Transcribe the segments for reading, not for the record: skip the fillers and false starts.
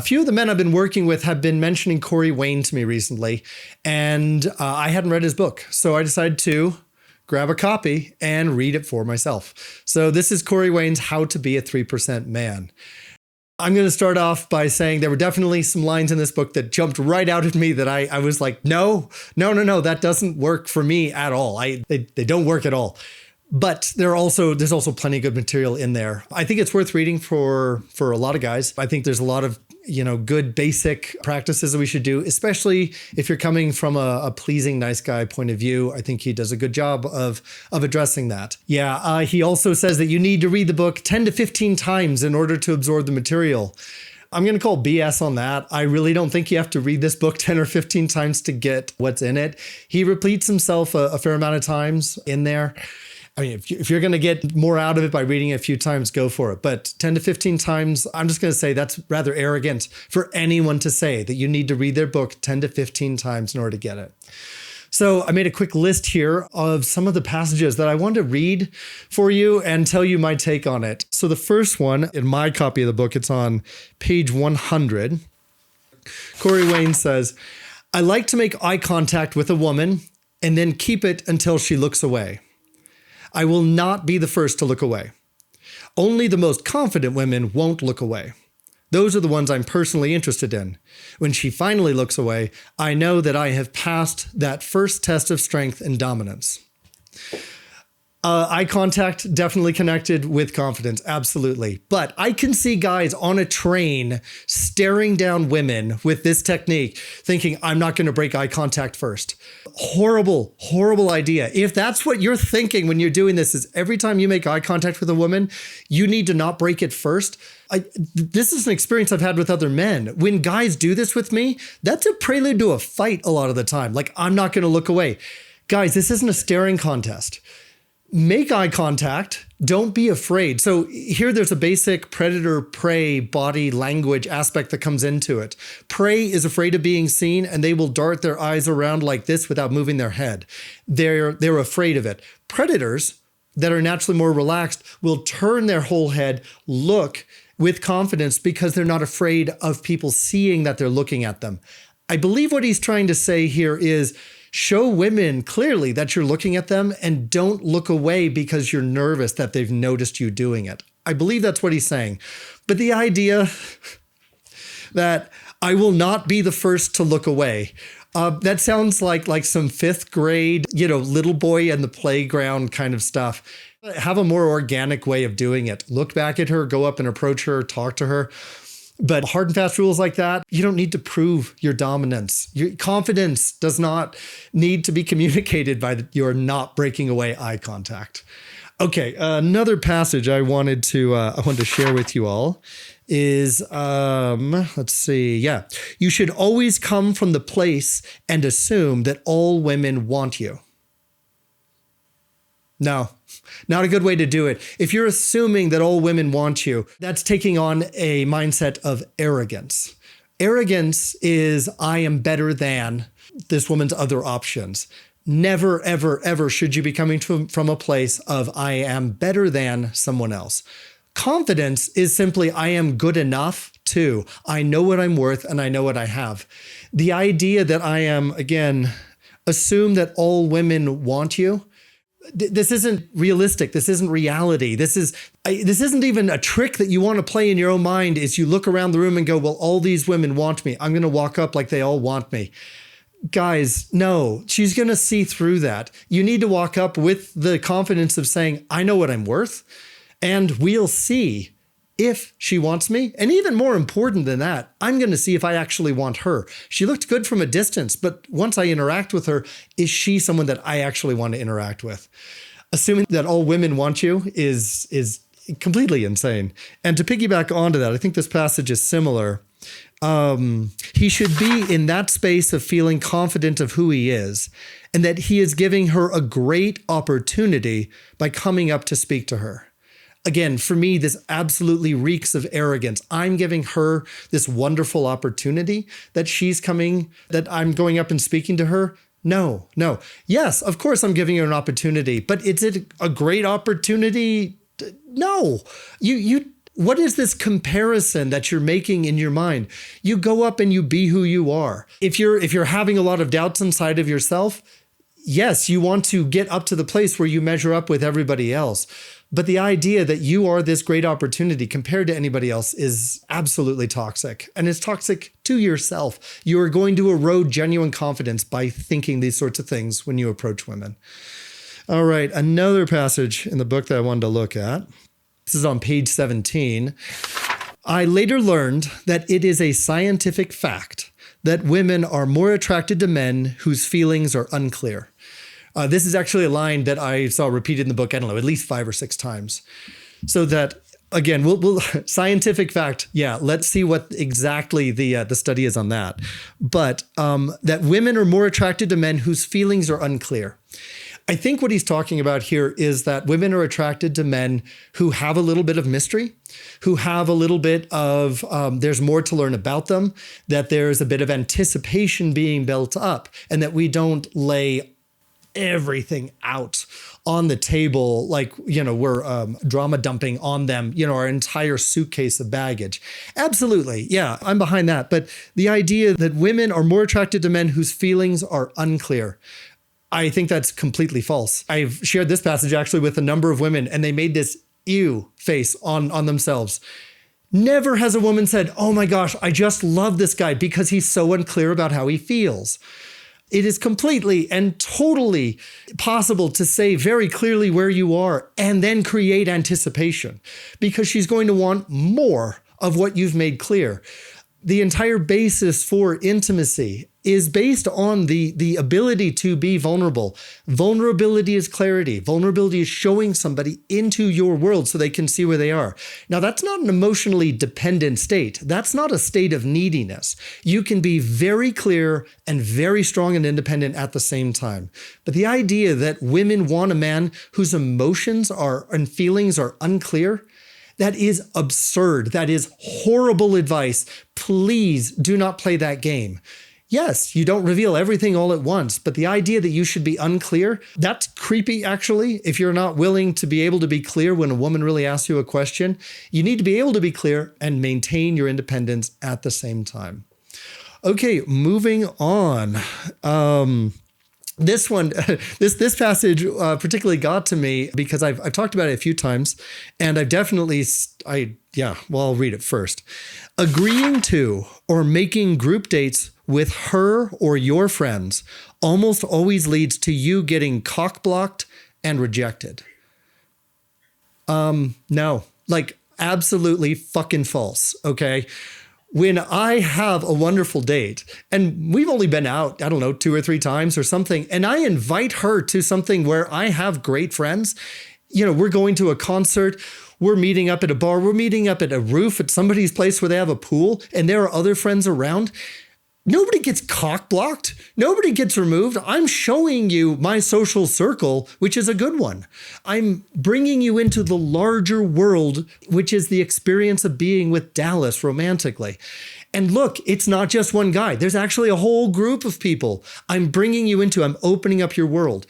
few of the men I've been working with have been mentioning Corey Wayne to me recently, and I hadn't read his book. So I decided to grab a copy and read it for myself. So this is Corey Wayne's How to Be a 3% Man. I'm going to start off by saying there were definitely some lines in this book that jumped right out at me that I was like, no, that doesn't work for me at all. They don't work at all. But there's also plenty of good material in there. I think it's worth reading for a lot of guys. I think there's a lot of good basic practices that we should do, especially if you're coming from a pleasing, nice guy point of view. I think he does a good job of addressing that. Yeah, he also says that you need to read the book 10 to 15 times in order to absorb the material. I'm going to call BS on that. I really don't think you have to read this book 10 or 15 times to get what's in it. He repeats himself a fair amount of times in there. I mean, if you're going to get more out of it by reading it a few times, go for it. But 10 to 15 times, I'm just going to say that's rather arrogant for anyone to say that you need to read their book 10 to 15 times in order to get it. So I made a quick list here of some of the passages that I wanted to read for you and tell you my take on it. So the first one in my copy of the book, it's on page 100. Corey Wayne says, "I like to make eye contact with a woman and then keep it until she looks away. I will not be the first to look away. Only the most confident women won't look away. Those are the ones I'm personally interested in. When she finally looks away, I know that I have passed that first test of strength and dominance." Eye contact definitely connected with confidence, absolutely. But I can see guys on a train staring down women with this technique, thinking, I'm not going to break eye contact first. Horrible, horrible idea. If that's what you're thinking when you're doing this, is every time you make eye contact with a woman, you need to not break it first. This is an experience I've had with other men. When guys do this with me, that's a prelude to a fight a lot of the time. Like, I'm not going to look away. Guys, this isn't a staring contest. Make eye contact. Don't be afraid. So here there's a basic predator-prey body language aspect that comes into it. Prey is afraid of being seen, and they will dart their eyes around like this without moving their head. They're afraid of it. Predators that are naturally more relaxed will turn their whole head, look with confidence because they're not afraid of people seeing that they're looking at them. I believe what he's trying to say here is show women clearly that you're looking at them and don't look away because you're nervous that they've noticed you doing it. I believe that's what he's saying. But the idea that I will not be the first to look away, that sounds like some fifth grade, little boy in the playground kind of stuff. Have a more organic way of doing it. Look back at her, go up and approach her, talk to her. But hard and fast rules like that, you don't need to prove your dominance. Your confidence does not need to be communicated by your not breaking away eye contact. Okay, another passage I wanted to share with you all is, let's see. Yeah, you should always come from the place and assume that all women want you. No, not a good way to do it. If you're assuming that all women want you, that's taking on a mindset of arrogance. Arrogance is, I am better than this woman's other options. Never, ever, ever should you be coming from a place of, I am better than someone else. Confidence is simply, I am good enough too. I know what I'm worth and I know what I have. The idea that I am, again, assume that all women want you, this isn't realistic. This isn't reality. This isn't even a trick that you want to play in your own mind is you look around the room and go, well, all these women want me. I'm going to walk up like they all want me. Guys, no, she's going to see through that. You need to walk up with the confidence of saying, I know what I'm worth, and we'll see if she wants me. And even more important than that, I'm going to see if I actually want her. She looked good from a distance, but once I interact with her, is she someone that I actually want to interact with? Assuming that all women want you is completely insane. And to piggyback onto that, I think this passage is similar. He should be in that space of feeling confident of who he is and that he is giving her a great opportunity by coming up to speak to her. Again, for me, this absolutely reeks of arrogance. I'm giving her this wonderful opportunity that I'm going up and speaking to her. No. Yes, of course I'm giving her an opportunity, but is it a great opportunity? No. What is this comparison that you're making in your mind? You go up and you be who you are. If you're having a lot of doubts inside of yourself, yes, you want to get up to the place where you measure up with everybody else. But the idea that you are this great opportunity compared to anybody else is absolutely toxic. And it's toxic to yourself. You are going to erode genuine confidence by thinking these sorts of things when you approach women. All right, another passage in the book that I wanted to look at. This is on page 17. I later learned that it is a scientific fact that women are more attracted to men whose feelings are unclear. This is actually a line that I saw repeated in the book, I don't know, at least 5 or 6 times. So that, again, we'll scientific fact, yeah, let's see what exactly the study is on that. But that women are more attracted to men whose feelings are unclear. I think what he's talking about here is that women are attracted to men who have a little bit of mystery, who have a little bit of, there's more to learn about them, that there's a bit of anticipation being built up, and that we don't lay everything out on the table like, we're drama dumping on them, our entire suitcase of baggage. Absolutely. Yeah, I'm behind that. But the idea that women are more attracted to men whose feelings are unclear, I think that's completely false. I've shared this passage actually with a number of women, and they made this ew face on themselves. Never has a woman said, oh my gosh, I just love this guy because he's so unclear about how he feels. It is completely and totally possible to say very clearly where you are and then create anticipation, because she's going to want more of what you've made clear. The entire basis for intimacy is based on the ability to be vulnerable. Vulnerability is clarity. Vulnerability is showing somebody into your world so they can see where they are. Now, that's not an emotionally dependent state. That's not a state of neediness. You can be very clear and very strong and independent at the same time. But the idea that women want a man whose emotions and feelings are unclear, that is absurd. That is horrible advice. Please do not play that game. Yes, you don't reveal everything all at once, but the idea that you should be unclear, that's creepy, actually. If you're not willing to be able to be clear when a woman really asks you a question, you need to be able to be clear and maintain your independence at the same time. Okay, moving on. This one, this passage particularly got to me because I've talked about it a few times, and I've definitely, I'll read it first. Agreeing to or making group dates with her or your friends almost always leads to you getting cock-blocked and rejected. No, absolutely fucking false, okay? When I have a wonderful date, and we've only been out, 2 or 3 times or something, and I invite her to something where I have great friends, we're going to a concert, we're meeting up at a bar, we're meeting up at a roof at somebody's place where they have a pool, and there are other friends around. Nobody gets cock-blocked. Nobody gets removed. I'm showing you my social circle, which is a good one. I'm bringing you into the larger world, which is the experience of being with Dallas romantically. And look, it's not just one guy. There's actually a whole group of people I'm opening up your world.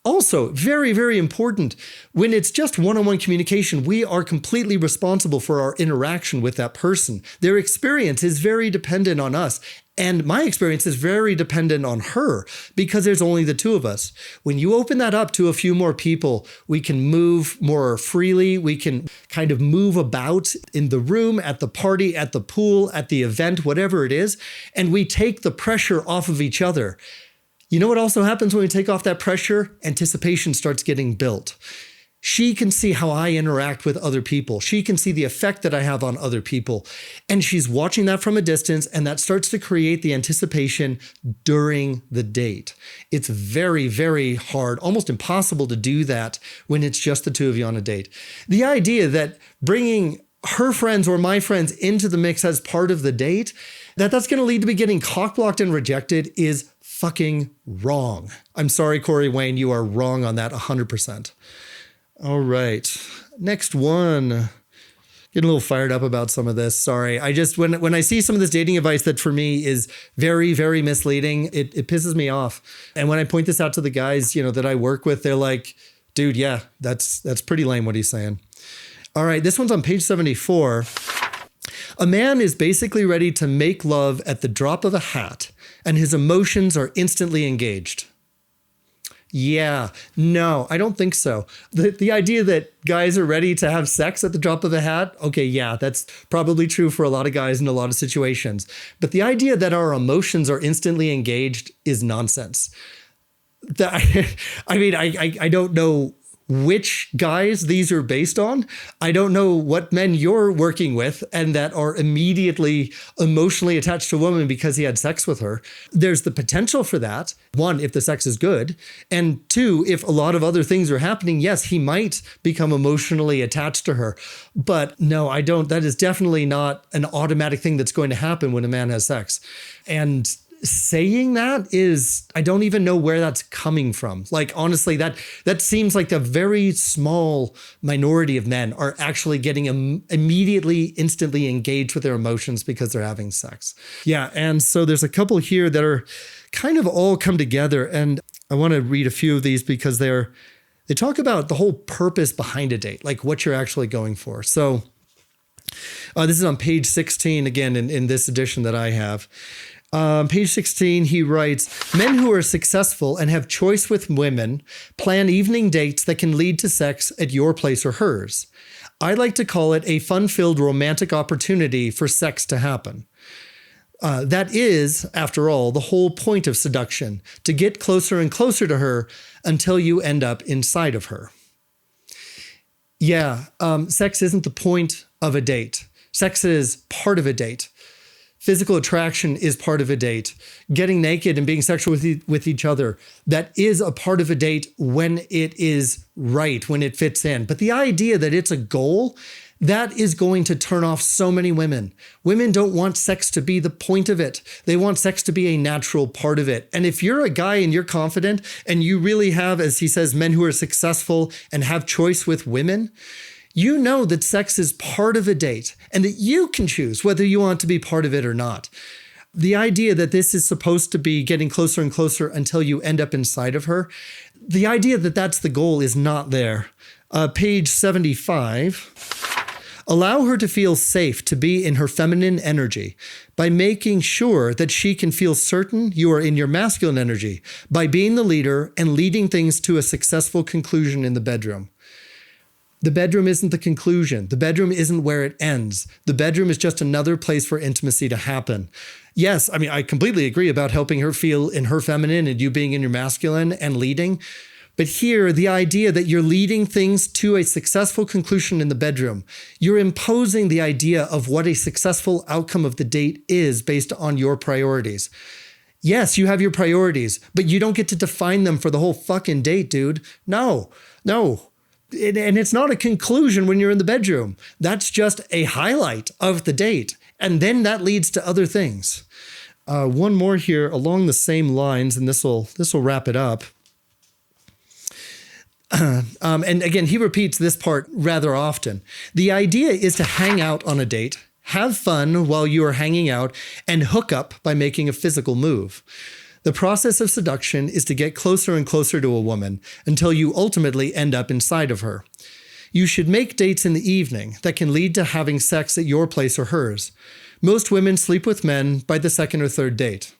Also, very, very important, when it's just one-on-one communication, we are completely responsible for our interaction with that person. Their experience is very dependent on us. And my experience is very dependent on her because there's only the two of us. When you open that up to a few more people, we can move more freely. We can kind of move about in the room, at the party, at the pool, at the event, whatever it is. And we take the pressure off of each other. You know what also happens when we take off that pressure? Anticipation starts getting built. She can see how I interact with other people. She can see the effect that I have on other people. And she's watching that from a distance, and that starts to create the anticipation during the date. It's very, very hard, almost impossible to do that when it's just the two of you on a date. The idea that bringing her friends or my friends into the mix as part of the date, that's going to lead to me getting cock-blocked and rejected is fucking wrong. I'm sorry, Corey Wayne, you are wrong on that 100%. All right, next one. Getting a little fired up about some of this. Sorry. I just, when I see some of this dating advice that for me is very, very misleading, it pisses me off. And when I point this out to the guys, that I work with, they're like, dude, yeah, that's pretty lame what he's saying. All right, this one's on page 74. A man is basically ready to make love at the drop of a hat, and his emotions are instantly engaged. Yeah, no, I don't think so. The idea that guys are ready to have sex at the drop of a hat, okay, yeah, that's probably true for a lot of guys in a lot of situations. But the idea that our emotions are instantly engaged is nonsense. I don't know which guys these are based on. I don't know what men you're working with and that are immediately emotionally attached to a woman because he had sex with her. There's the potential for that. One, if the sex is good. And two, if a lot of other things are happening, yes, he might become emotionally attached to her. But no, I don't. That is definitely not an automatic thing that's going to happen when a man has sex. And saying that is, I don't even know where that's coming from. Like, honestly, that seems like a very small minority of men are actually getting immediately, instantly engaged with their emotions because they're having sex. Yeah. And so there's a couple here that are kind of all come together. And I want to read a few of these because they talk about the whole purpose behind a date, like what you're actually going for. So this is on page 16, again, in this edition that I have. Page 16, he writes, men who are successful and have choice with women plan evening dates that can lead to sex at your place or hers. I like to call it a fun-filled romantic opportunity for sex to happen. That is, after all, the whole point of seduction, to get closer and closer to her until you end up inside of her. Yeah, sex isn't the point of a date. Sex is part of a date. Physical attraction is part of a date. Getting naked and being sexual with each other, that is a part of a date when it is right, when it fits in. But the idea that it's a goal, that is going to turn off so many women. Women don't want sex to be the point of it. They want sex to be a natural part of it. And if you're a guy and you're confident and you really have, as he says, men who are successful and have choice with women, you know that sex is part of a date and that you can choose whether you want to be part of it or not. The idea that this is supposed to be getting closer and closer until you end up inside of her, the idea that that's the goal is not there. Page 75. Allow her to feel safe to be in her feminine energy by making sure that she can feel certain you are in your masculine energy by being the leader and leading things to a successful conclusion in the bedroom. The bedroom isn't the conclusion. The bedroom isn't where it ends. The bedroom is just another place for intimacy to happen. Yes, I mean, I completely agree about helping her feel in her feminine and you being in your masculine and leading. But here, the idea that you're leading things to a successful conclusion in the bedroom, you're imposing the idea of what a successful outcome of the date is based on your priorities. Yes, you have your priorities, but you don't get to define them for the whole fucking date, dude. No. And it's not a conclusion when you're in the bedroom. That's just a highlight of the date. And then that leads to other things. One more here along the same lines, and this will wrap it up. And again, he repeats this part rather often. The idea is to hang out on a date, have fun while you are hanging out, and hook up by making a physical move. The process of seduction is to get closer and closer to a woman until you ultimately end up inside of her. You should make dates in the evening that can lead to having sex at your place or hers. Most women sleep with men by the second or third date.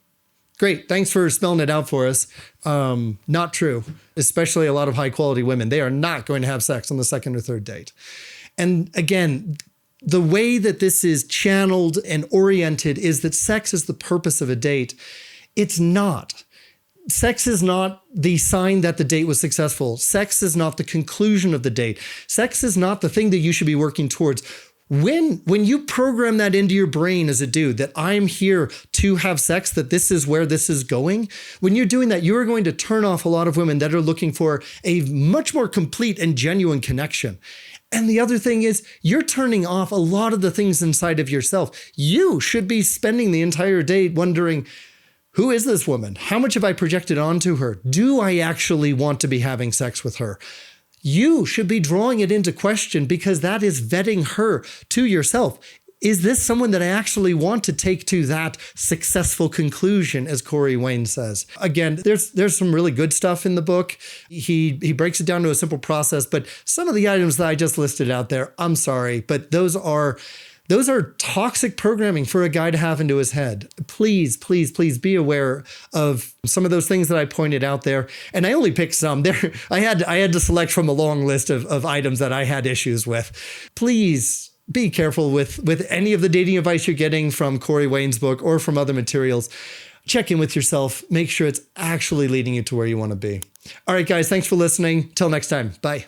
Great, thanks for spelling it out for us. Not true, especially a lot of high quality women. They are not going to have sex on the second or third date. And again, the way that this is channeled and oriented is that sex is the purpose of a date. It's not. Sex is not the sign that the date was successful. Sex is not the conclusion of the date. Sex is not the thing that you should be working towards. When you program that into your brain as a dude, that I'm here to have sex, that this is where this is going, when you're doing that, you're going to turn off a lot of women that are looking for a much more complete and genuine connection. And the other thing is, you're turning off a lot of the things inside of yourself. You should be spending the entire day wondering, who is this woman? How much have I projected onto her? Do I actually want to be having sex with her? You should be drawing it into question because that is vetting her to yourself. is this someone that I actually want to take to that successful conclusion, as Corey Wayne says? Again, there's some really good stuff in the book. He breaks it down to a simple process, but some of the items that I just listed out there, I'm sorry, but those are toxic programming for a guy to have into his head. Please, please, please be aware of some of those things that I pointed out there. And I only picked some. I had to select from a long list of items that I had issues with. Please be careful with any of the dating advice you're getting from Corey Wayne's book or from other materials. Check in with yourself. Make sure it's actually leading you to where you want to be. All right, guys, thanks for listening. Till next time. Bye.